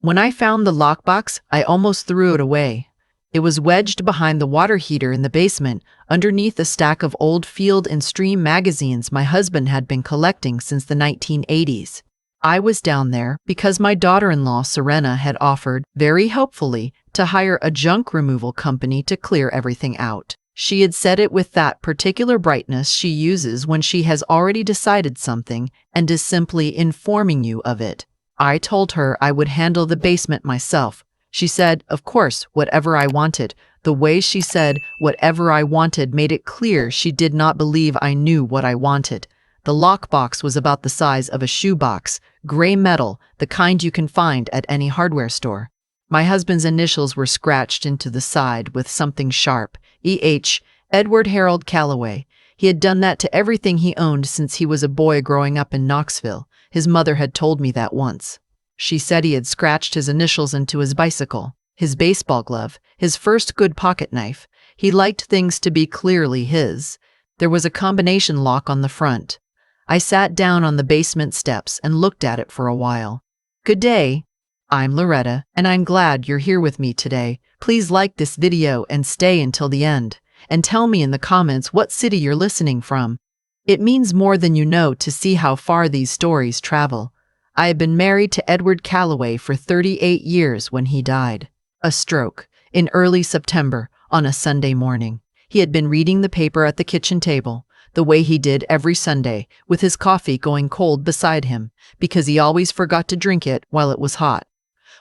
When I found the lockbox, I almost threw it away. It was wedged behind the water heater in the basement, underneath a stack of old Field and Stream magazines my husband had been collecting since the 1980s. I was down there because my daughter-in-law Serena had offered, very helpfully, to hire a junk removal company to clear everything out. She had said it with that particular brightness she uses when she has already decided something and is simply informing you of it. I told her I would handle the basement myself. She said, of course, whatever I wanted. The way she said whatever I wanted made it clear she did not believe I knew what I wanted. The lockbox was about the size of a shoebox, gray metal, the kind you can find at any hardware store. My husband's initials were scratched into the side with something sharp. E.H. Edward Harold Calloway. He had done that to everything he owned since he was a boy growing up in Knoxville. His mother had told me that once. She said he had scratched his initials into his bicycle, his baseball glove, his first good pocket knife. He liked things to be clearly his. There was a combination lock on the front. I sat down on the basement steps and looked at it for a while. Good day. I'm Loretta, and I'm glad you're here with me today. Please like this video and stay until the end. And tell me in the comments what city you're listening from. It means more than you know to see how far these stories travel. I had been married to Edward Calloway for 38 years when he died. A stroke, in early September, on a Sunday morning. He had been reading the paper at the kitchen table, the way he did every Sunday, with his coffee going cold beside him, because he always forgot to drink it while it was hot.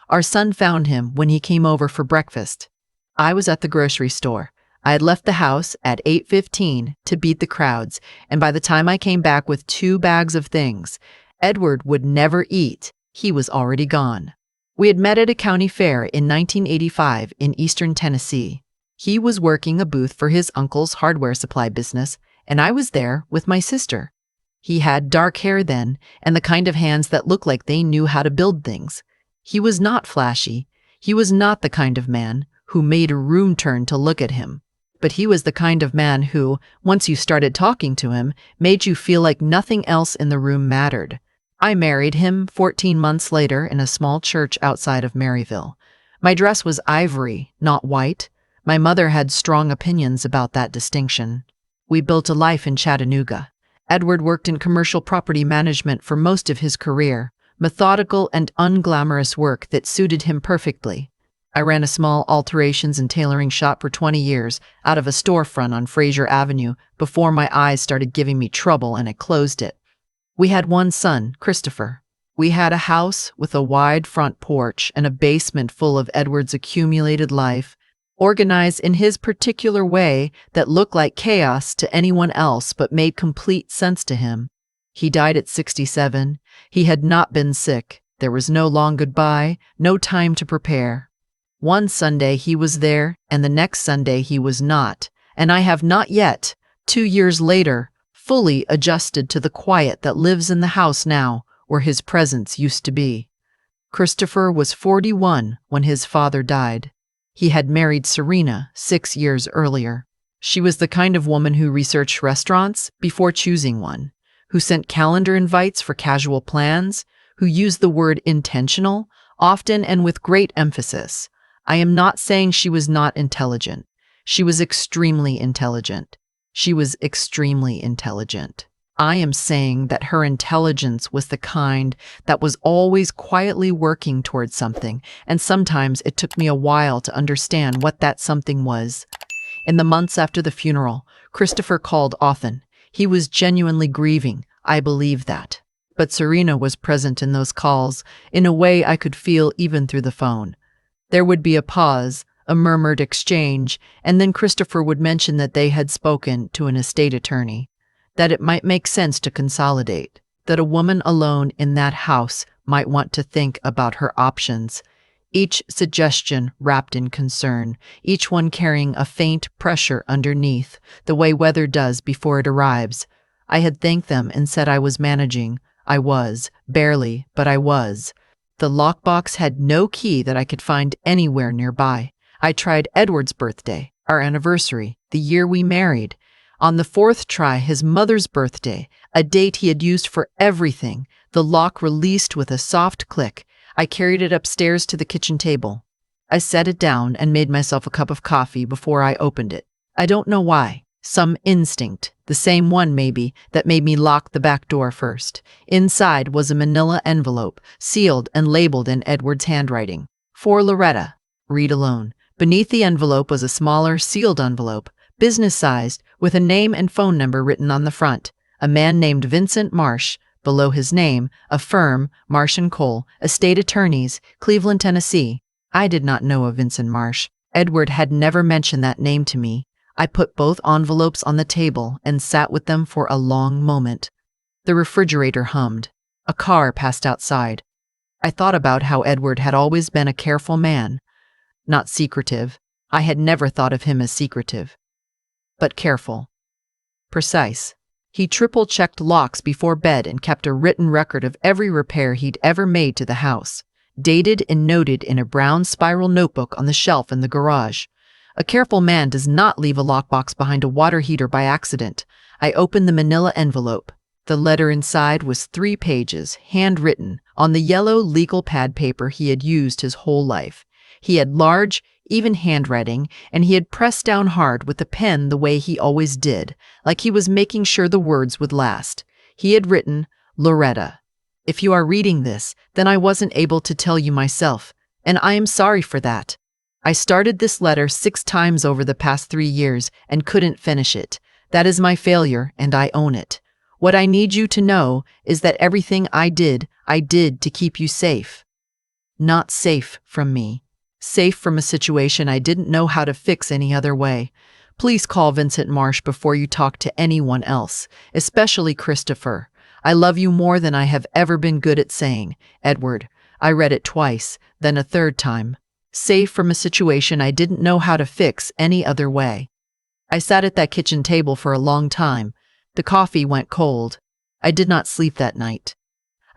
Our son found him when he came over for breakfast. I was at the grocery store. I had left the house at 8:15 to beat the crowds, and by the time I came back with 2 bags of things Edward would never eat, he was already gone. We had met at a county fair in 1985 in eastern Tennessee. He was working a booth for his uncle's hardware supply business, and I was there with my sister. He had dark hair then, and the kind of hands that looked like they knew how to build things. He was not flashy. He was not the kind of man who made a room turn to look at him. But he was the kind of man who, once you started talking to him, made you feel like nothing else in the room mattered. I married him 14 months later in a small church outside of Maryville. My dress was ivory, not white. My mother had strong opinions about that distinction. We built a life in Chattanooga. Edward worked in commercial property management for most of his career. Methodical and unglamorous work that suited him perfectly. I ran a small alterations and tailoring shop for 20 years out of a storefront on Fraser Avenue before my eyes started giving me trouble and I closed it. We had one son, Christopher. We had a house with a wide front porch and a basement full of Edward's accumulated life, organized in his particular way that looked like chaos to anyone else but made complete sense to him. He died at 67. He had not been sick. There was no long goodbye, no time to prepare. One Sunday he was there, and the next Sunday he was not, and I have not yet, 2 years later, fully adjusted to the quiet that lives in the house now, where his presence used to be. Christopher was 41 when his father died. He had married Serena 6 years earlier. She was the kind of woman who researched restaurants before choosing one, who sent calendar invites for casual plans, who used the word intentional, often and with great emphasis. I am not saying she was not intelligent. She was extremely intelligent. She was extremely intelligent. I am saying that her intelligence was the kind that was always quietly working towards something, and sometimes it took me a while to understand what that something was. In the months after the funeral, Christopher called often. He was genuinely grieving, I believe that. But Serena was present in those calls, in a way I could feel even through the phone. There would be a pause, a murmured exchange, and then Christopher would mention that they had spoken to an estate attorney, that it might make sense to consolidate, that a woman alone in that house might want to think about her options. Each suggestion wrapped in concern, each one carrying a faint pressure underneath, the way weather does before it arrives. I had thanked them and said I was managing. I was, barely, but I was. The lockbox had no key that I could find anywhere nearby. I tried Edward's birthday, our anniversary, the year we married. On the 4th try, his mother's birthday, a date he had used for everything, the lock released with a soft click. I carried it upstairs to the kitchen table. I set it down and made myself a cup of coffee before I opened it. I don't know why. Some instinct, the same one maybe, that made me lock the back door first. Inside was a manila envelope, sealed and labeled in Edward's handwriting. For Loretta. Read Alone. Beneath the envelope was a smaller, sealed envelope, business-sized, with a name and phone number written on the front. A man named Vincent Marsh. Below his name, a firm, Marsh & Cole, estate attorneys, Cleveland, Tennessee. I did not know of Vincent Marsh. Edward had never mentioned that name to me. I put both envelopes on the table and sat with them for a long moment. The refrigerator hummed. A car passed outside. I thought about how Edward had always been a careful man. Not secretive. I had never thought of him as secretive. But careful. Precise. He triple-checked locks before bed and kept a written record of every repair he'd ever made to the house, dated and noted in a brown spiral notebook on the shelf in the garage. A careful man does not leave a lockbox behind a water heater by accident. I opened the manila envelope. The letter inside was 3 pages, handwritten, on the yellow legal pad paper he had used his whole life. He had large, even handwriting, and he had pressed down hard with the pen the way he always did, like he was making sure the words would last. He had written, Loretta. If you are reading this, then I wasn't able to tell you myself, and I am sorry for that. I started this letter 6 times over the past 3 years and couldn't finish it. That is my failure, and I own it. What I need you to know is that everything I did to keep you safe. Not safe from me. Safe from a situation I didn't know how to fix any other way. Please call Vincent Marsh before you talk to anyone else, especially Christopher. I love you more than I have ever been good at saying, Edward. I read it twice, then a 3rd time. Safe from a situation I didn't know how to fix any other way. I sat at that kitchen table for a long time. The coffee went cold. I did not sleep that night.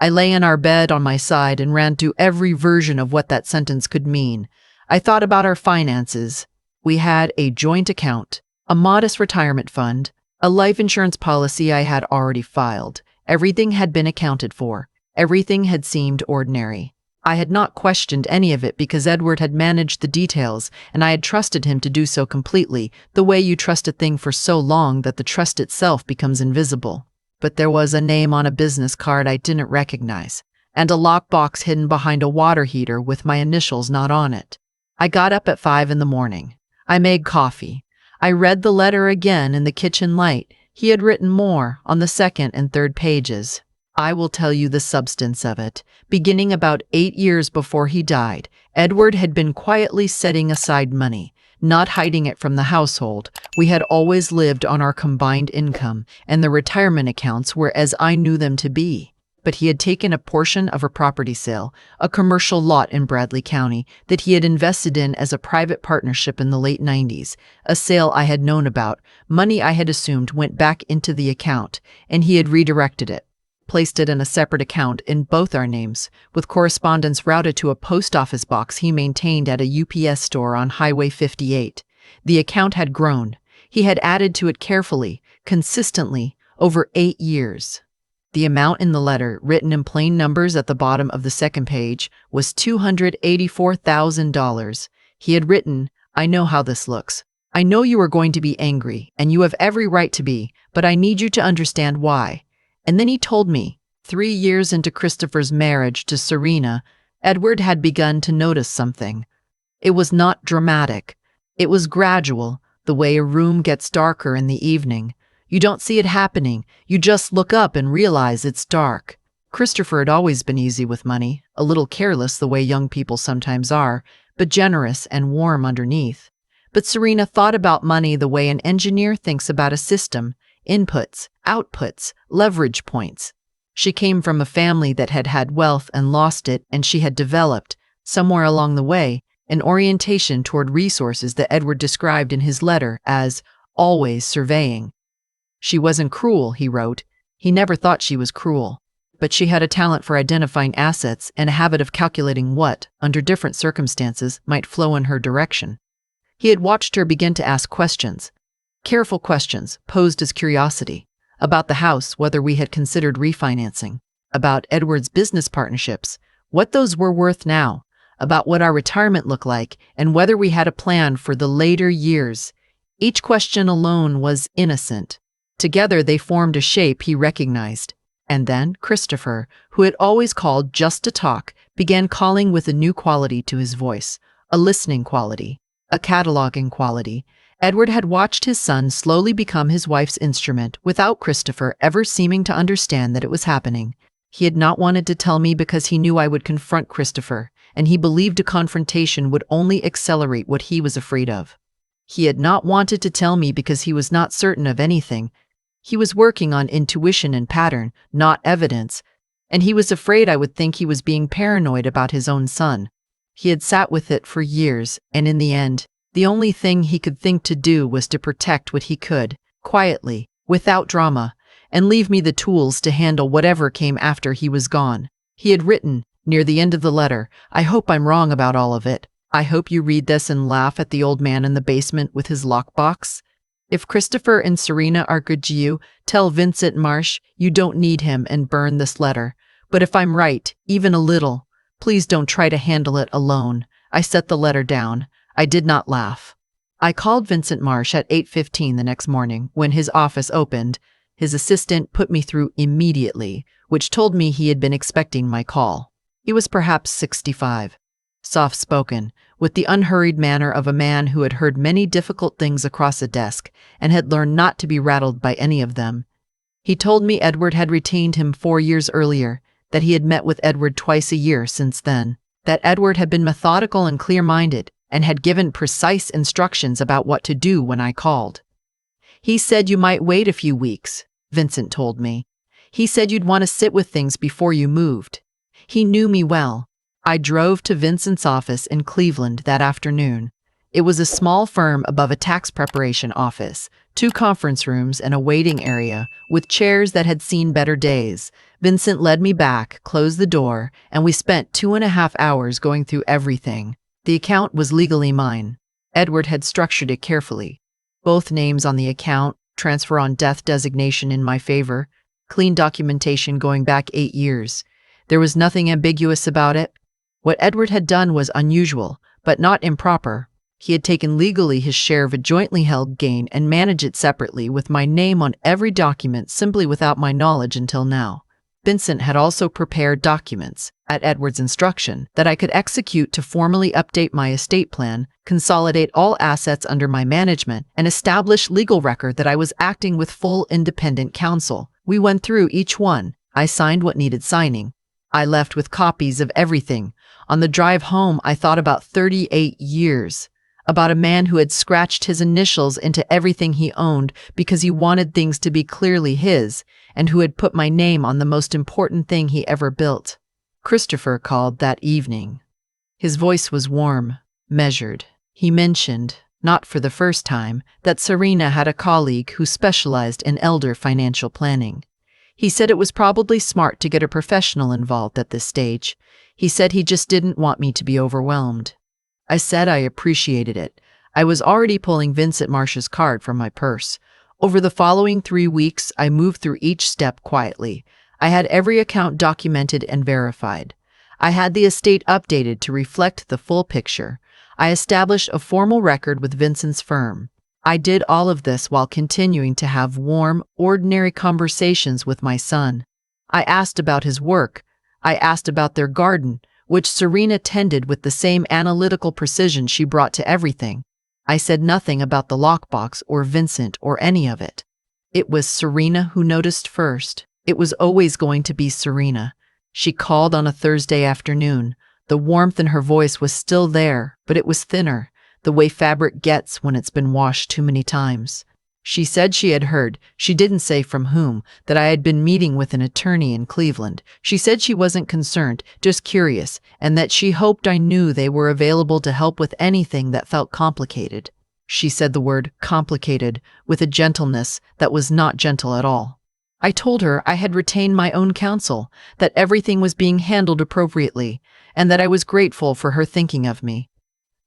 I lay in our bed on my side and ran through every version of what that sentence could mean. I thought about our finances. We had a joint account, a modest retirement fund, a life insurance policy I had already filed. Everything had been accounted for. Everything had seemed ordinary. I had not questioned any of it because Edward had managed the details, and I had trusted him to do so completely, the way you trust a thing for so long that the trust itself becomes invisible. But there was a name on a business card I didn't recognize, and a lockbox hidden behind a water heater with my initials not on it. I got up at 5 in the morning. I made coffee. I read the letter again in the kitchen light. He had written more on the 2nd and 3rd pages. I will tell you the substance of it. Beginning about 8 years before he died, Edward had been quietly setting aside money, not hiding it from the household. We had always lived on our combined income, and the retirement accounts were as I knew them to be. But he had taken a portion of a property sale, a commercial lot in Bradley County, that he had invested in as a private partnership in the late 90s, a sale I had known about. Money I had assumed went back into the account, and he had redirected it, placed it in a separate account in both our names, with correspondence routed to a post office box he maintained at a UPS store on Highway 58. The account had grown. He had added to it carefully, consistently, over 8 years. The amount in the letter, written in plain numbers at the bottom of the 2nd page, was $284,000. He had written, I know how this looks. I know you are going to be angry, and you have every right to be, but I need you to understand why. And then he told me, 3 years into Christopher's marriage to Serena, Edward had begun to notice something. It was not dramatic. It was gradual, the way a room gets darker in the evening. You don't see it happening. You just look up and realize it's dark. Christopher had always been easy with money, a little careless the way young people sometimes are, but generous and warm underneath. But Serena thought about money the way an engineer thinks about a system: inputs, outputs, leverage points. She came from a family that had had wealth and lost it, and she had developed, somewhere along the way, an orientation toward resources that Edward described in his letter as always surveying. She wasn't cruel, he wrote. He never thought she was cruel. But she had a talent for identifying assets and a habit of calculating what, under different circumstances, might flow in her direction. He had watched her begin to ask questions. Careful questions, posed as curiosity. About the house, whether we had considered refinancing. About Edward's business partnerships, what those were worth now, about what our retirement looked like, and whether we had a plan for the later years. Each question alone was innocent. Together they formed a shape he recognized. And then Christopher, who had always called just to talk, began calling with a new quality to his voice, a listening quality, a cataloging quality. Edward had watched his son slowly become his wife's instrument without Christopher ever seeming to understand that it was happening. He had not wanted to tell me because he knew I would confront Christopher, and he believed a confrontation would only accelerate what he was afraid of. He had not wanted to tell me because he was not certain of anything. He was working on intuition and pattern, not evidence, and he was afraid I would think he was being paranoid about his own son. He had sat with it for years, and in the end, the only thing he could think to do was to protect what he could, quietly, without drama, and leave me the tools to handle whatever came after he was gone. He had written, near the end of the letter, "I hope I'm wrong about all of it. I hope you read this and laugh at the old man in the basement with his lockbox. If Christopher and Serena are good to you, tell Vincent Marsh you don't need him and burn this letter. But if I'm right, even a little, please don't try to handle it alone." I set the letter down. I did not laugh. I called Vincent Marsh at 8:15 the next morning. When his office opened, his assistant put me through immediately, which told me he had been expecting my call. He was perhaps 65, soft-spoken, with the unhurried manner of a man who had heard many difficult things across a desk and had learned not to be rattled by any of them. He told me Edward had retained him 4 years earlier, that he had met with Edward twice a year since then, that Edward had been methodical and clear-minded, and had given precise instructions about what to do when I called. "He said you might wait a few weeks," Vincent told me. "He said you'd want to sit with things before you moved." He knew me well. I drove to Vincent's office in Cleveland that afternoon. It was a small firm above a tax preparation office, 2 conference rooms and a waiting area, with chairs that had seen better days. Vincent led me back, closed the door, and we spent 2.5 hours going through everything. The account was legally mine. Edward had structured it carefully. Both names on the account, transfer on death designation in my favor, clean documentation going back 8 years. There was nothing ambiguous about it. What Edward had done was unusual, but not improper. He had taken legally his share of a jointly held gain and managed it separately with my name on every document simply without my knowledge until now. Vincent had also prepared documents, at Edward's instruction, that I could execute to formally update my estate plan, consolidate all assets under my management, and establish legal record that I was acting with full independent counsel. We went through each one. I signed what needed signing. I left with copies of everything. On the drive home, I thought about 38 years. About a man who had scratched his initials into everything he owned because he wanted things to be clearly his, and who had put my name on the most important thing he ever built. Christopher called that evening. His voice was warm, measured. He mentioned, not for the first time, that Serena had a colleague who specialized in elder financial planning. He said it was probably smart to get a professional involved at this stage. He said he just didn't want me to be overwhelmed. I said I appreciated it. I was already pulling Vincent Marsh's card from my purse. Over the following 3 weeks, I moved through each step quietly. I had every account documented and verified. I had the estate updated to reflect the full picture. I established a formal record with Vincent's firm. I did all of this while continuing to have warm, ordinary conversations with my son. I asked about his work. I asked about their garden, which Serena tended with the same analytical precision she brought to everything. I said nothing about the lockbox or Vincent or any of it. It was Serena who noticed first. It was always going to be Serena. She called on a Thursday afternoon. The warmth in her voice was still there, but it was thinner, the way fabric gets when it's been washed too many times. She said she had heard, she didn't say from whom, that I had been meeting with an attorney in Cleveland. She said she wasn't concerned, just curious, and that she hoped I knew they were available to help with anything that felt complicated. She said the word complicated with a gentleness that was not gentle at all. I told her I had retained my own counsel, that everything was being handled appropriately, and that I was grateful for her thinking of me.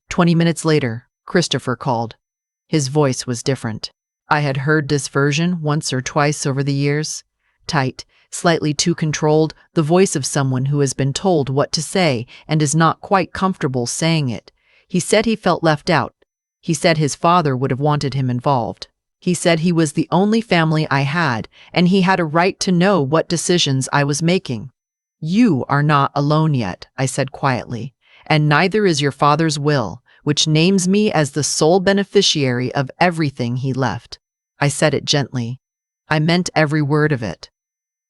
20 minutes later, Christopher called. His voice was different. I had heard this version once or twice over the years. tight, slightly too controlled, the voice of someone who has been told what to say and is not quite comfortable saying it. He said he felt left out. He said his father would have wanted him involved. He said he was the only family I had, and he had a right to know what decisions I was making. "You are not alone yet," I said quietly, "and neither is your father's will, which names me as the sole beneficiary of everything he left." I said it gently. I meant every word of it.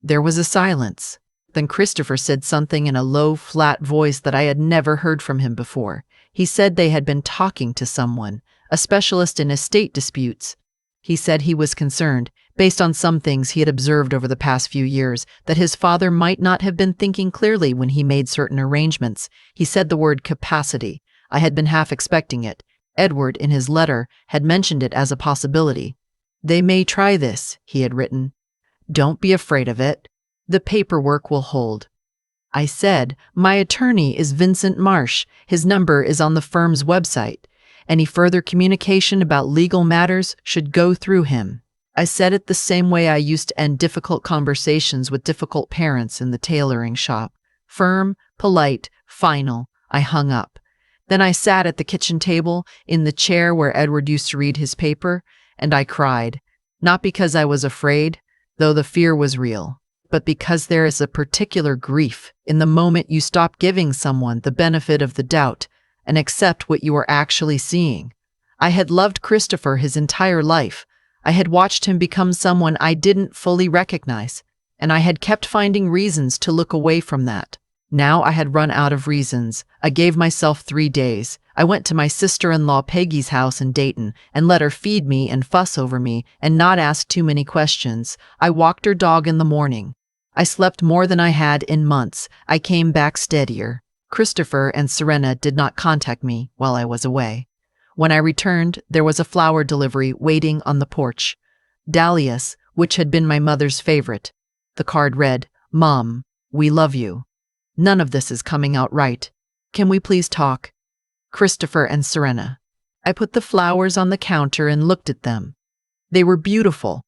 There was a silence. Then Christopher said something in a low, flat voice that I had never heard from him before. He said they had been talking to someone, a specialist in estate disputes. He said he was concerned, based on some things he had observed over the past few years, that his father might not have been thinking clearly when he made certain arrangements. He said the word capacity. I had been half expecting it. Edward, in his letter, had mentioned it as a possibility. "They may try this," he had written. "Don't be afraid of it. The paperwork will hold." I said, "My attorney is Vincent Marsh. His number is on the firm's website. Any further communication about legal matters should go through him." I said it the same way I used to end difficult conversations with difficult parents in the tailoring shop. Firm, polite, final. I hung up. Then I sat at the kitchen table, in the chair where Edward used to read his paper, and I cried. Not because I was afraid, though the fear was real, but because there is a particular grief in the moment you stop giving someone the benefit of the doubt and accept what you are actually seeing. I had loved Christopher his entire life. I had watched him become someone I didn't fully recognize, and I had kept finding reasons to look away from that. Now I had run out of reasons. I gave myself 3 days. I went to my sister-in-law Peggy's house in Dayton and let her feed me and fuss over me and not ask too many questions. I walked her dog in the morning. I slept more than I had in months. I came back steadier. Christopher and Serena did not contact me while I was away. When I returned, there was a flower delivery waiting on the porch. Dahlias, which had been my mother's favorite. The card read, "Mom, we love you. None of this is coming out right. Can we please talk? Christopher and Serena." I put the flowers on the counter and looked at them. They were beautiful.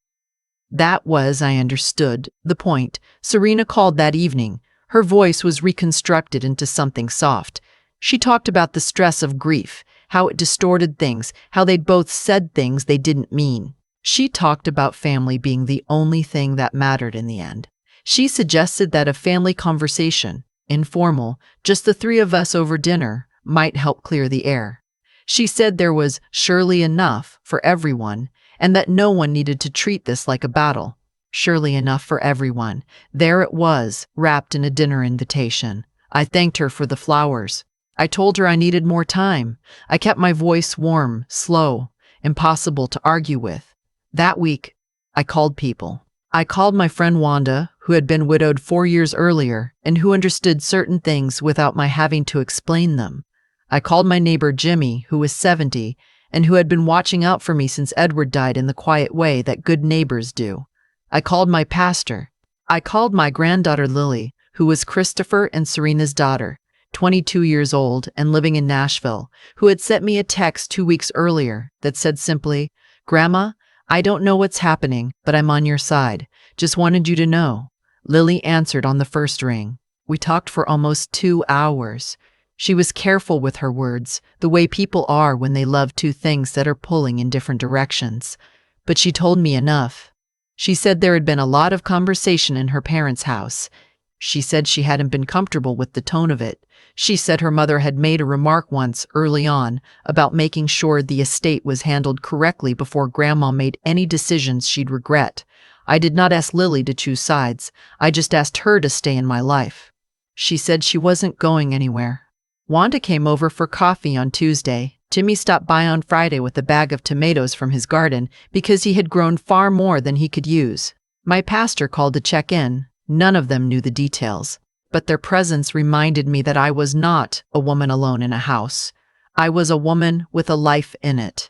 That was, I understood, the point. Serena called that evening. Her voice was reconstructed into something soft. She talked about the stress of grief, how it distorted things, how they'd both said things they didn't mean. She talked about family being the only thing that mattered in the end. She suggested that a family conversation, informal, just the 3 of us over dinner, might help clear the air. She said there was surely enough for everyone, and that no one needed to treat this like a battle. Surely enough for everyone. There it was, wrapped in a dinner invitation. I thanked her for the flowers. I told her I needed more time. I kept my voice warm, slow, impossible to argue with. That week, I called people. I called my friend Wanda, who had been widowed 4 years earlier and who understood certain things without my having to explain them. I called my neighbor Jimmy, who was 70, and who had been watching out for me since Edward died in the quiet way that good neighbors do. I called my pastor. I called my granddaughter Lily, who was Christopher and Serena's daughter, 22 years old and living in Nashville, who had sent me a text 2 weeks earlier that said simply, "Grandma, I don't know what's happening, but I'm on your side. Just wanted you to know." Lily answered on the first ring. We talked for almost 2 hours. She was careful with her words, the way people are when they love 2 things that are pulling in different directions. But she told me enough. She said there had been a lot of conversation in her parents' house. She said she hadn't been comfortable with the tone of it. She said her mother had made a remark once, early on, about making sure the estate was handled correctly before Grandma made any decisions she'd regret. I did not ask Lily to choose sides. I just asked her to stay in my life. She said she wasn't going anywhere. Wanda came over for coffee on Tuesday. Jimmy stopped by on Friday with a bag of tomatoes from his garden because he had grown far more than he could use. My pastor called to check in. None of them knew the details, but their presence reminded me that I was not a woman alone in a house. I was a woman with a life in it.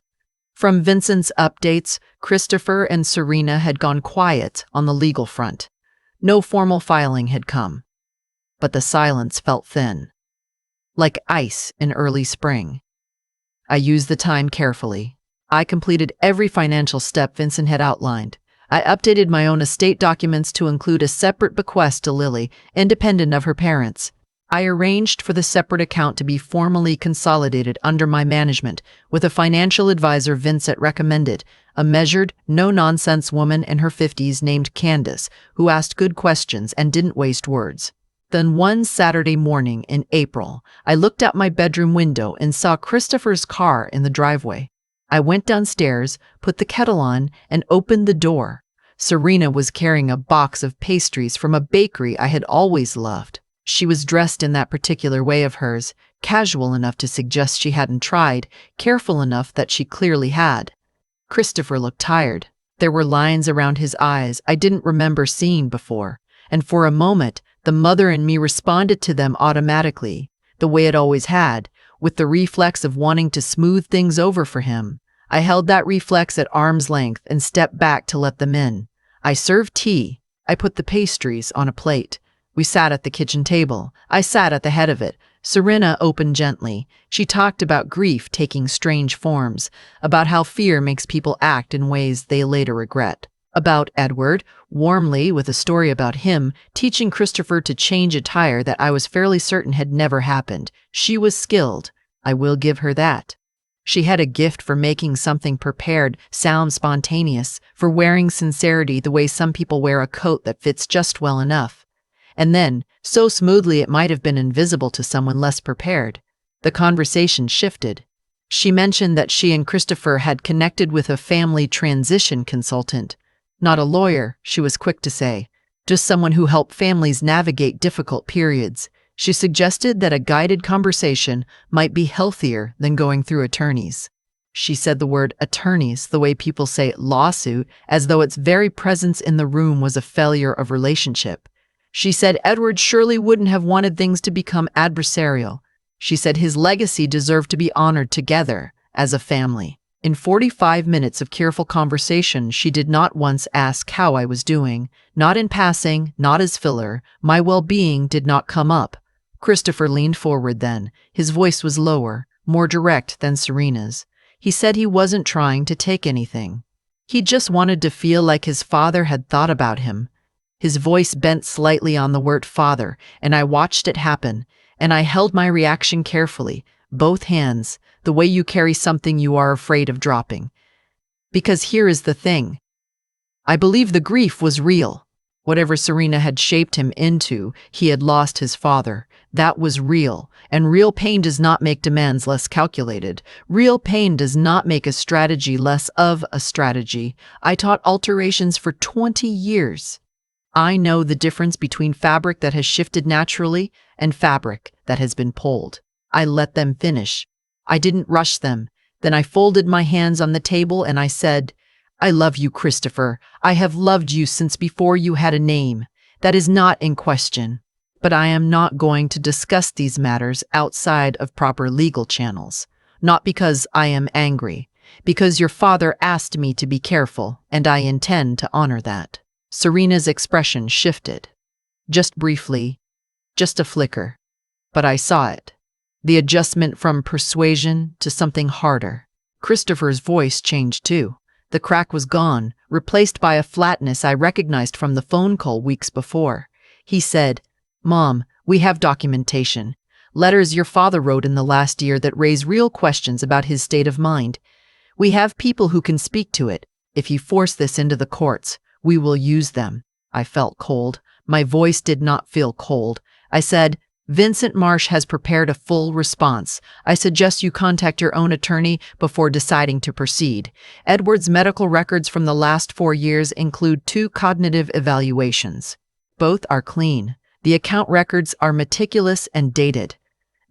From Vincent's updates, Christopher and Serena had gone quiet on the legal front. No formal filing had come. But the silence felt thin, like ice in early spring. I used the time carefully. I completed every financial step Vincent had outlined. I updated my own estate documents to include a separate bequest to Lily, independent of her parents. I arranged for the separate account to be formally consolidated under my management, with a financial advisor Vincent recommended, a measured, no-nonsense woman in her 50s named Candace, who asked good questions and didn't waste words. Then one Saturday morning in April, I looked out my bedroom window and saw Christopher's car in the driveway. I went downstairs, put the kettle on, and opened the door. Serena was carrying a box of pastries from a bakery I had always loved. She was dressed in that particular way of hers, casual enough to suggest she hadn't tried, careful enough that she clearly had. Christopher looked tired. There were lines around his eyes I didn't remember seeing before, and for a moment, the mother in me responded to them automatically, the way it always had, with the reflex of wanting to smooth things over for him. I held that reflex at arm's length and stepped back to let them in. I served tea. I put the pastries on a plate. We sat at the kitchen table. I sat at the head of it. Serena opened gently. She talked about grief taking strange forms, about how fear makes people act in ways they later regret. About Edward, warmly, with a story about him teaching Christopher to change a tire that I was fairly certain had never happened. She was skilled. I will give her that. She had a gift for making something prepared sound spontaneous, for wearing sincerity the way some people wear a coat that fits just well enough. And then, so smoothly it might have been invisible to someone less prepared. The conversation shifted. She mentioned that she and Christopher had connected with a family transition consultant. Not a lawyer, she was quick to say, just someone who helped families navigate difficult periods. She suggested that a guided conversation might be healthier than going through attorneys. She said the word attorneys the way people say lawsuit, as though its very presence in the room was a failure of relationship. She said Edward surely wouldn't have wanted things to become adversarial. She said his legacy deserved to be honored together, as a family. In 45 minutes of careful conversation, she did not once ask how I was doing. Not in passing, not as filler. My well-being did not come up. Christopher leaned forward then. His voice was lower, more direct than Serena's. He said he wasn't trying to take anything. He just wanted to feel like his father had thought about him. His voice bent slightly on the word father, and I watched it happen, and I held my reaction carefully, both hands, the way you carry something you are afraid of dropping. Because here is the thing. I believe the grief was real. Whatever Serena had shaped him into, he had lost his father. That was real, and real pain does not make demands less calculated. Real pain does not make a strategy less of a strategy. I taught alterations for 20 years. I know the difference between fabric that has shifted naturally and fabric that has been pulled. I let them finish. I didn't rush them. Then I folded my hands on the table and I said, I love you, Christopher. I have loved you since before you had a name. That is not in question. But I am not going to discuss these matters outside of proper legal channels. Not because I am angry, because your father asked me to be careful, and I intend to honor that. Serena's expression shifted. Just briefly, just a flicker. But I saw it. The adjustment from persuasion to something harder. Christopher's voice changed too. The crack was gone, replaced by a flatness I recognized from the phone call weeks before. He said, Mom, we have documentation. Letters your father wrote in the last year that raise real questions about his state of mind. We have people who can speak to it. If you force this into the courts, we will use them. I felt cold. My voice did not feel cold. I said, Vincent Marsh has prepared a full response. I suggest you contact your own attorney before deciding to proceed. Edward's medical records from the last 4 years include 2 cognitive evaluations. Both are clean. The account records are meticulous and dated.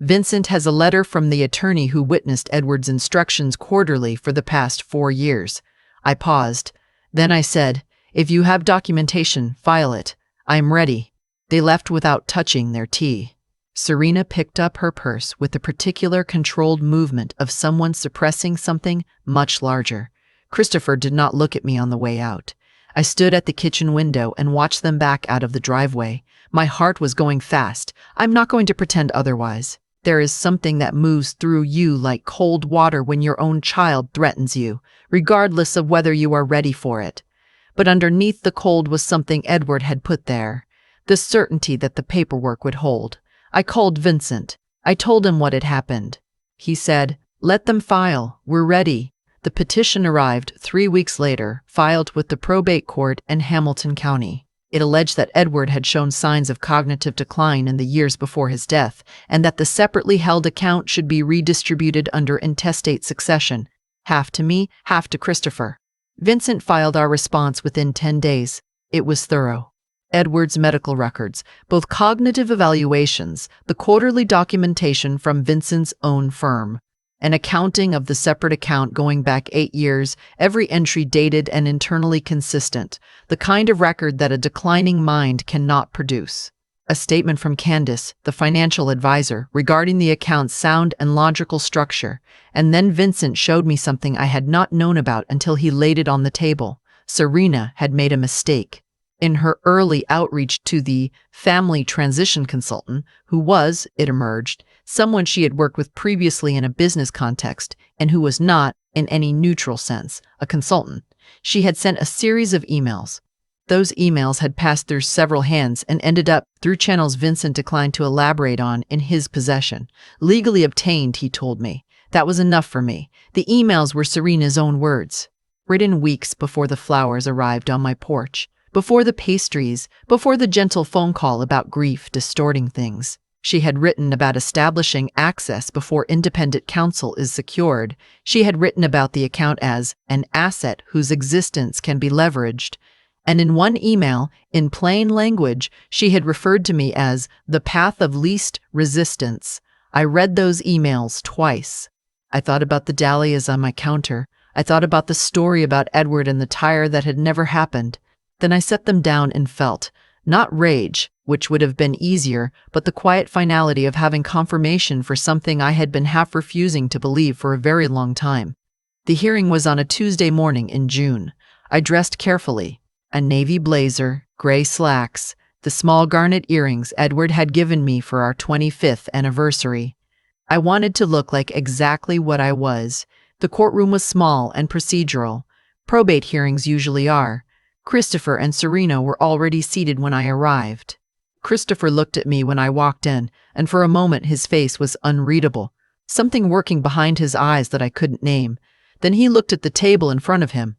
Vincent has a letter from the attorney who witnessed Edward's instructions quarterly for the past 4 years. I paused. Then I said, if you have documentation, file it. I am ready. They left without touching their tea. Serena picked up her purse with the particular controlled movement of someone suppressing something much larger. Christopher did not look at me on the way out. I stood at the kitchen window and watched them back out of the driveway. My heart was going fast. I'm not going to pretend otherwise. There is something that moves through you like cold water when your own child threatens you, regardless of whether you are ready for it. but underneath the cold was something Edward had put there, the certainty that the paperwork would hold. I called Vincent. I told him what had happened. He said, "Let them file. We're ready." The petition arrived 3 weeks later, filed with the probate court in Hamilton County. It alleged that Edward had shown signs of cognitive decline in the years before his death, and that the separately held account should be redistributed under intestate succession, half to me, half to Christopher. Vincent filed our response within 10 days. It was thorough. Edward's medical records, both cognitive evaluations, the quarterly documentation from Vincent's own firm, an accounting of the separate account going back 8 years, every entry dated and internally consistent, the kind of record that a declining mind cannot produce. A statement from Candace, the financial advisor, regarding the account's sound and logical structure, and then Vincent showed me something I had not known about until he laid it on the table. Serena had made a mistake. In her early outreach to the family transition consultant, who was, it emerged, someone she had worked with previously in a business context and who was not, in any neutral sense, a consultant, she had sent a series of emails. Those emails had passed through several hands and ended up through channels Vincent declined to elaborate on in his possession. Legally obtained, he told me. That was enough for me. The emails were Serena's own words, written weeks before the flowers arrived on my porch. Before the pastries, before the gentle phone call about grief distorting things. She had written about establishing access before independent counsel is secured. She had written about the account as an asset whose existence can be leveraged. And in one email, in plain language, she had referred to me as the path of least resistance. I read those emails twice. I thought about the dahlias on my counter. I thought about the story about Edward and the tire that had never happened. Then I set them down and felt, not rage, which would have been easier, but the quiet finality of having confirmation for something I had been half refusing to believe for a very long time. The hearing was on a Tuesday morning in June. I dressed carefully. A navy blazer, gray slacks, the small garnet earrings Edward had given me for our 25th anniversary. I wanted to look like exactly what I was. The courtroom was small and procedural. Probate hearings usually are. Christopher and Serena were already seated when I arrived. Christopher looked at me when I walked in, and for a moment his face was unreadable, something working behind his eyes that I couldn't name. Then he looked at the table in front of him.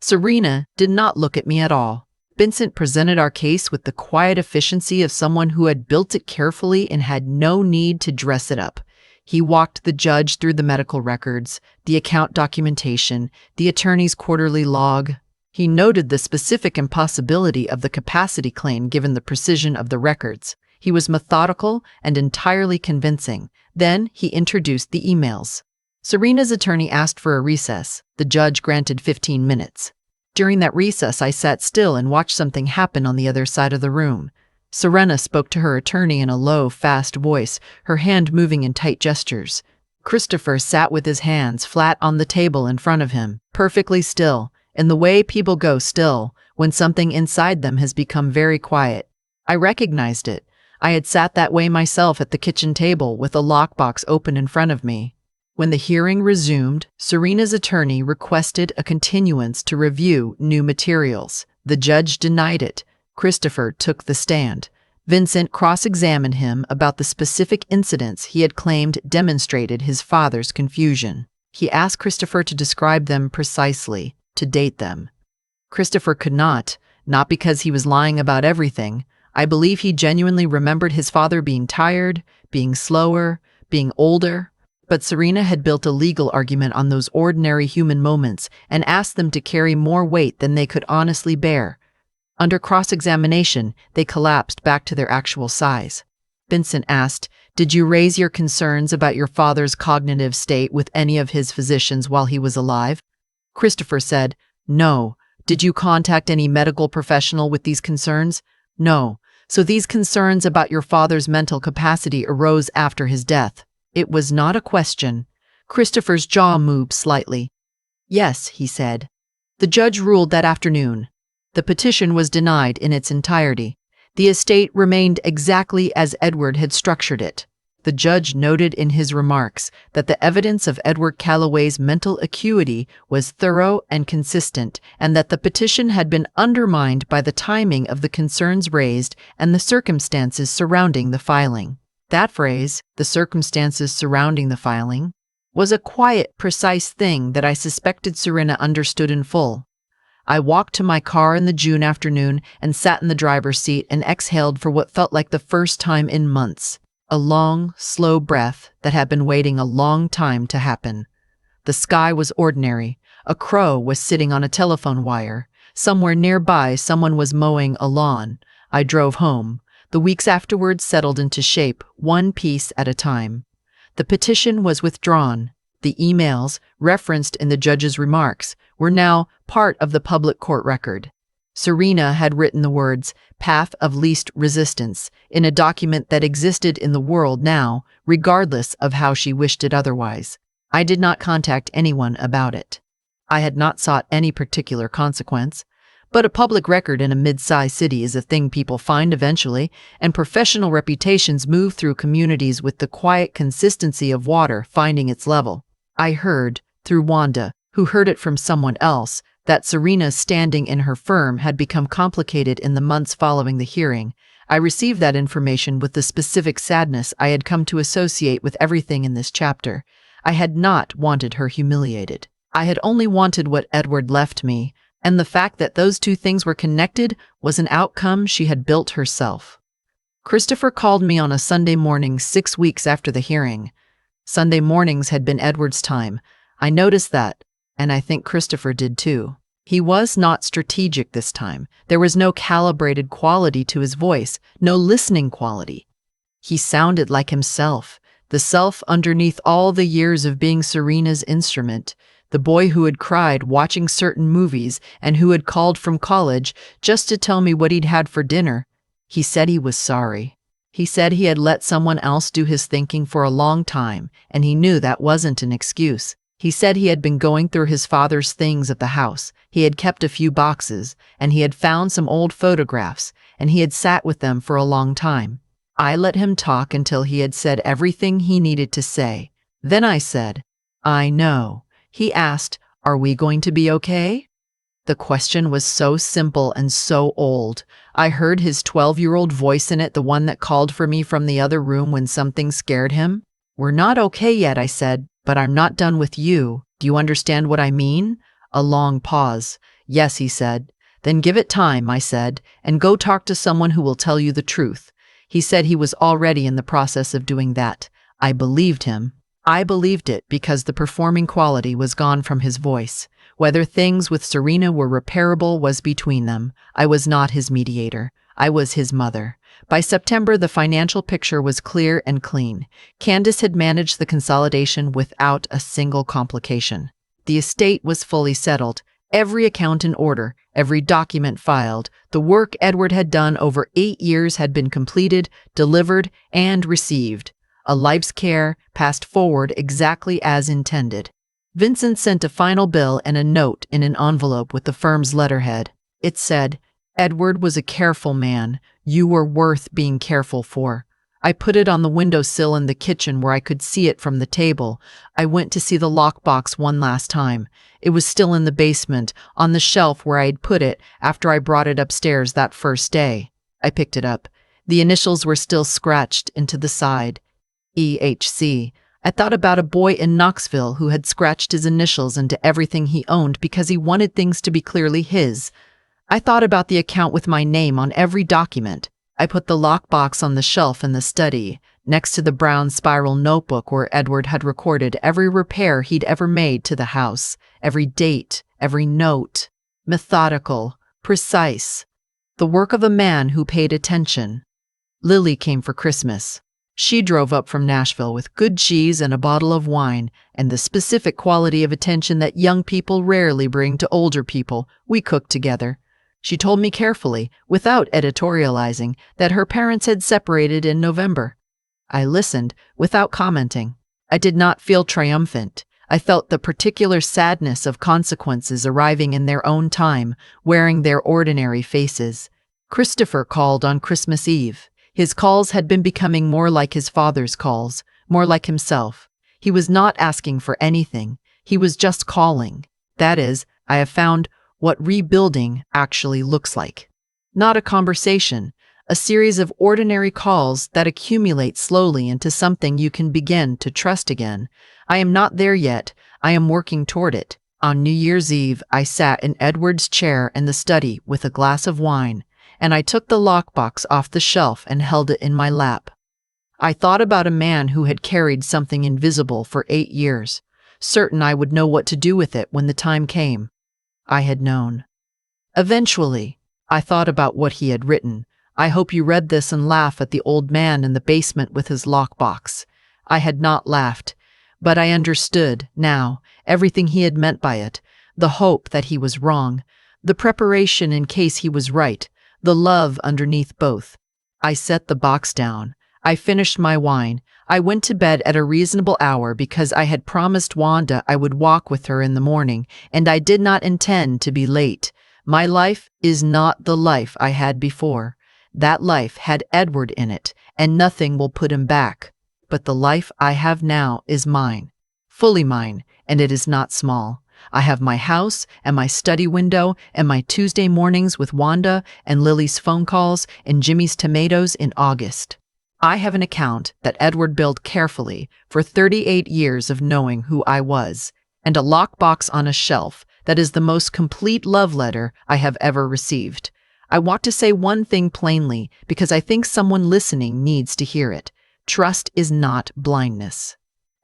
Serena did not look at me at all. Vincent presented our case with the quiet efficiency of someone who had built it carefully and had no need to dress it up. He walked the judge through the medical records, the account documentation, the attorney's quarterly log. He noted the specific impossibility of the capacity claim given the precision of the records. He was methodical and entirely convincing. Then he introduced the emails. Serena's attorney asked for a recess. The judge granted 15 minutes. During that recess, I sat still and watched something happen on the other side of the room. Serena spoke to her attorney in a low, fast voice, her hand moving in tight gestures. Christopher sat with his hands flat on the table in front of him, perfectly still, in the way people go still when something inside them has become very quiet. I recognized it. I had sat that way myself at the kitchen table with a lockbox open in front of me. When the hearing resumed, Serena's attorney requested a continuance to review new materials. The judge denied it. Christopher took the stand. Vincent cross-examined him about the specific incidents he had claimed demonstrated his father's confusion. He asked Christopher to describe them precisely, to date them. Christopher could not because he was lying about everything. I believe he genuinely remembered his father being tired, being slower, being older. But Serena had built a legal argument on those ordinary human moments and asked them to carry more weight than they could honestly bear. Under cross-examination, they collapsed back to their actual size. Vincent asked, "Did you raise your concerns about your father's cognitive state with any of his physicians while he was alive?" Christopher said, "No." "Did you contact any medical professional with these concerns?" "No." "So these concerns about your father's mental capacity arose after his death?" It was not a question. Christopher's jaw moved slightly. "Yes," he said. The judge ruled that afternoon. The petition was denied in its entirety. The estate remained exactly as Edward had structured it. The judge noted in his remarks that the evidence of Edward Calloway's mental acuity was thorough and consistent, and that the petition had been undermined by the timing of the concerns raised and the circumstances surrounding the filing. That phrase, the circumstances surrounding the filing, was a quiet, precise thing that I suspected Serena understood in full. I walked to my car in the June afternoon and sat in the driver's seat and exhaled for what felt like the first time in months. A long, slow breath that had been waiting a long time to happen. The sky was ordinary. A crow was sitting on a telephone wire. Somewhere nearby, someone was mowing a lawn. I drove home. The weeks afterwards settled into shape, one piece at a time. The petition was withdrawn. The emails, referenced in the judge's remarks, were now part of the public court record. Serena had written the words, "Path of Least Resistance," in a document that existed in the world now, regardless of how she wished it otherwise. I did not contact anyone about it. I had not sought any particular consequence. But a public record in a mid-sized city is a thing people find eventually, and professional reputations move through communities with the quiet consistency of water finding its level. I heard, through Wanda, who heard it from someone else, that Serena's standing in her firm had become complicated in the months following the hearing. I received that information with the specific sadness I had come to associate with everything in this chapter. I had not wanted her humiliated. I had only wanted what Edward left me, and the fact that those two things were connected was an outcome she had built herself. Christopher called me on a Sunday morning 6 weeks after the hearing. Sunday mornings had been Edward's time. I noticed that, and I think Christopher did too. He was not strategic this time. There was no calibrated quality to his voice, no listening quality. He sounded like himself, the self underneath all the years of being Serena's instrument, the boy who had cried watching certain movies and who had called from college just to tell me what he'd had for dinner. He said he was sorry. He said he had let someone else do his thinking for a long time, and he knew that wasn't an excuse. He said he had been going through his father's things at the house. He had kept a few boxes, and he had found some old photographs, and he had sat with them for a long time. I let him talk until he had said everything he needed to say. Then I said, "I know." He asked, "Are we going to be okay?" The question was so simple and so old. I heard his 12-year-old voice in it, the one that called for me from the other room when something scared him. "We're not okay yet," I said, "but I'm not done with you. Do you understand what I mean?" A long pause. "Yes," he said. "Then give it time," I said, "and go talk to someone who will tell you the truth." He said he was already in the process of doing that. I believed him. I believed it because the performing quality was gone from his voice. Whether things with Serena were repairable was between them. I was not his mediator. I was his mother. By September, the financial picture was clear and clean. Candace had managed the consolidation without a single complication. The estate was fully settled, every account in order, every document filed. The work Edward had done over 8 years had been completed, delivered, and received. A life's care passed forward exactly as intended. Vincent sent a final bill and a note in an envelope with the firm's letterhead. It said, "Edward was a careful man. You were worth being careful for." I put it on the windowsill in the kitchen where I could see it from the table. I went to see the lockbox one last time. It was still in the basement, on the shelf where I had put it after I brought it upstairs that first day. I picked it up. The initials were still scratched into the side. EHC. I thought about a boy in Knoxville who had scratched his initials into everything he owned because he wanted things to be clearly his. I thought about the account with my name on every document. I put the lockbox on the shelf in the study, next to the brown spiral notebook where Edward had recorded every repair he'd ever made to the house, every date, every note. Methodical, precise. The work of a man who paid attention. Lily came for Christmas. She drove up from Nashville with good cheese and a bottle of wine, and the specific quality of attention that young people rarely bring to older people. We cooked together. She told me carefully, without editorializing, that her parents had separated in November. I listened, without commenting. I did not feel triumphant. I felt the particular sadness of consequences arriving in their own time, wearing their ordinary faces. Christopher called on Christmas Eve. His calls had been becoming more like his father's calls, more like himself. He was not asking for anything. He was just calling. That is, I have found what rebuilding actually looks like. Not a conversation, a series of ordinary calls that accumulate slowly into something you can begin to trust again. I am not there yet. I am working toward it. On New Year's Eve, I sat in Edward's chair in the study with a glass of wine, and I took the lockbox off the shelf and held it in my lap. I thought about a man who had carried something invisible for 8 years, certain I would know what to do with it when the time came. I had known. Eventually, I thought about what he had written. I hope you read this and laugh at the old man in the basement with his lockbox. I had not laughed, but I understood, now, everything he had meant by it, the hope that he was wrong, the preparation in case he was right, the love underneath both. I set the box down. I finished my wine. I went to bed at a reasonable hour because I had promised Wanda I would walk with her in the morning, and I did not intend to be late. My life is not the life I had before. That life had Edward in it, and nothing will put him back. But the life I have now is mine, fully mine, and it is not small. I have my house and my study window and my Tuesday mornings with Wanda and Lily's phone calls and Jimmy's tomatoes in August. I have an account that Edward built carefully for 38 years of knowing who I was, and a lockbox on a shelf that is the most complete love letter I have ever received. I want to say one thing plainly because I think someone listening needs to hear it. Trust is not blindness.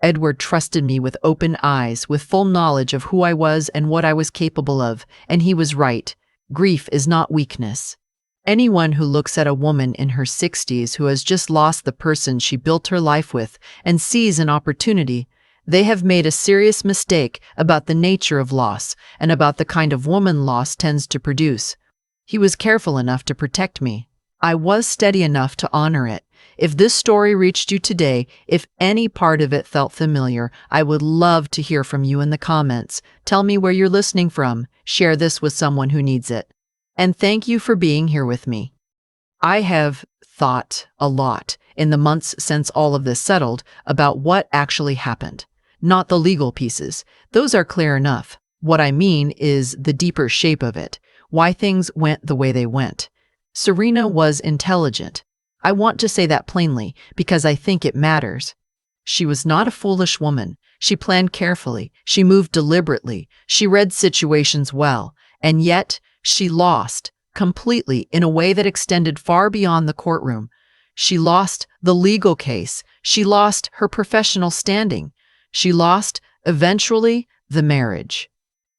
Edward trusted me with open eyes, with full knowledge of who I was and what I was capable of, and he was right. Grief is not weakness. Anyone who looks at a woman in her 60s who has just lost the person she built her life with and sees an opportunity, they have made a serious mistake about the nature of loss and about the kind of woman loss tends to produce. He was careful enough to protect me. I was steady enough to honor it. If this story reached you today, if any part of it felt familiar, I would love to hear from you in the comments. Tell me where you're listening from. Share this with someone who needs it. And thank you for being here with me. I have thought a lot in the months since all of this settled about what actually happened. Not the legal pieces. Those are clear enough. What I mean is the deeper shape of it. Why things went the way they went. Serena was intelligent. I want to say that plainly because I think it matters. She was not a foolish woman. She planned carefully. She moved deliberately. She read situations well. And yet, she lost completely in a way that extended far beyond the courtroom. She lost the legal case. She lost her professional standing. She lost, eventually, the marriage.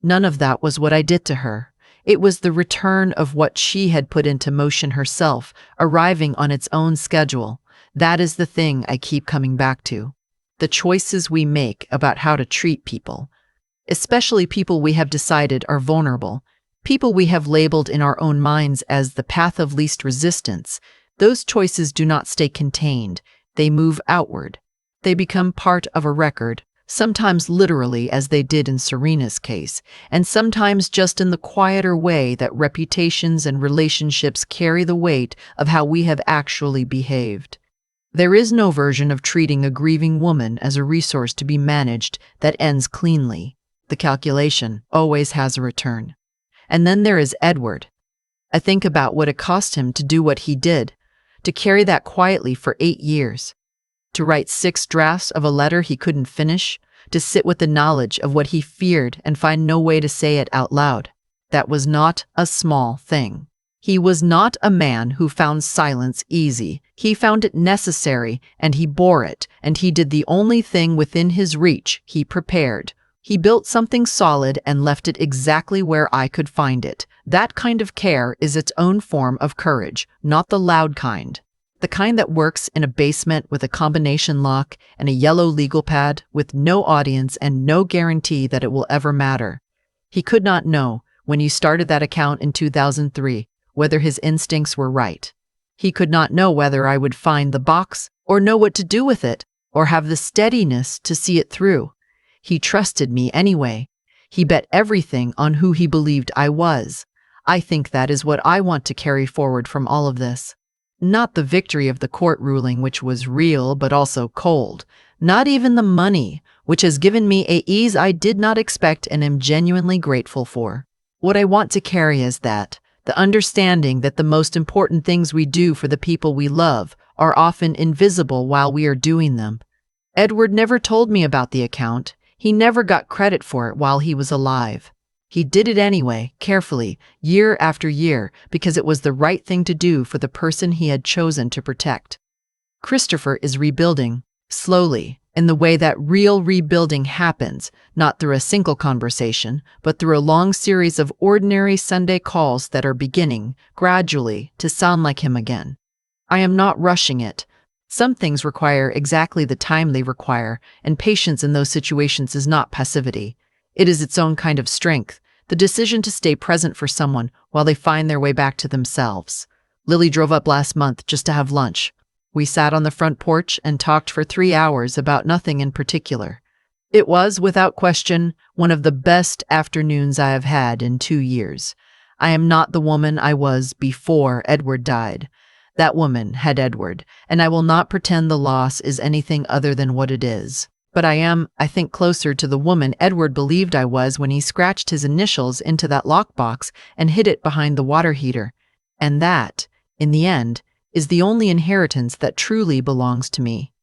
None of that was what I did to her. It was the return of what she had put into motion herself, arriving on its own schedule. That is the thing I keep coming back to. The choices we make about how to treat people, especially people we have decided are vulnerable, people we have labeled in our own minds as the path of least resistance, those choices do not stay contained. They move outward. They become part of a record, sometimes literally as they did in Serena's case, and sometimes just in the quieter way that reputations and relationships carry the weight of how we have actually behaved. There is no version of treating a grieving woman as a resource to be managed that ends cleanly. The calculation always has a return. And then there is Edward. I think about what it cost him to do what he did, to carry that quietly for 8 years. To write 6 drafts of a letter he couldn't finish, to sit with the knowledge of what he feared and find no way to say it out loud. That was not a small thing. He was not a man who found silence easy. He found it necessary, and he bore it, and he did the only thing within his reach. He prepared. He built something solid and left it exactly where I could find it. That kind of care is its own form of courage, not the loud kind. The kind that works in a basement with a combination lock and a yellow legal pad with no audience and no guarantee that it will ever matter. He could not know, when he started that account in 2003, whether his instincts were right. He could not know whether I would find the box, or know what to do with it, or have the steadiness to see it through. He trusted me anyway. He bet everything on who he believed I was. I think that is what I want to carry forward from all of this. Not the victory of the court ruling, which was real but also cold. Not even the money, which has given me a ease I did not expect and am genuinely grateful for. What I want to carry is that, the understanding that the most important things we do for the people we love are often invisible while we are doing them. Edward never told me about the account. He never got credit for it while he was alive. He did it anyway, carefully, year after year, because it was the right thing to do for the person he had chosen to protect. Christopher is rebuilding, slowly, in the way that real rebuilding happens, not through a single conversation, but through a long series of ordinary Sunday calls that are beginning, gradually, to sound like him again. I am not rushing it. Some things require exactly the time they require, and patience in those situations is not passivity. It is its own kind of strength, the decision to stay present for someone while they find their way back to themselves. Lily drove up last month just to have lunch. We sat on the front porch and talked for 3 hours about nothing in particular. It was, without question, one of the best afternoons I have had in 2 years. I am not the woman I was before Edward died. That woman had Edward, and I will not pretend the loss is anything other than what it is. But I am, I think, closer to the woman Edward believed I was when he scratched his initials into that lockbox and hid it behind the water heater. And that, in the end, is the only inheritance that truly belongs to me.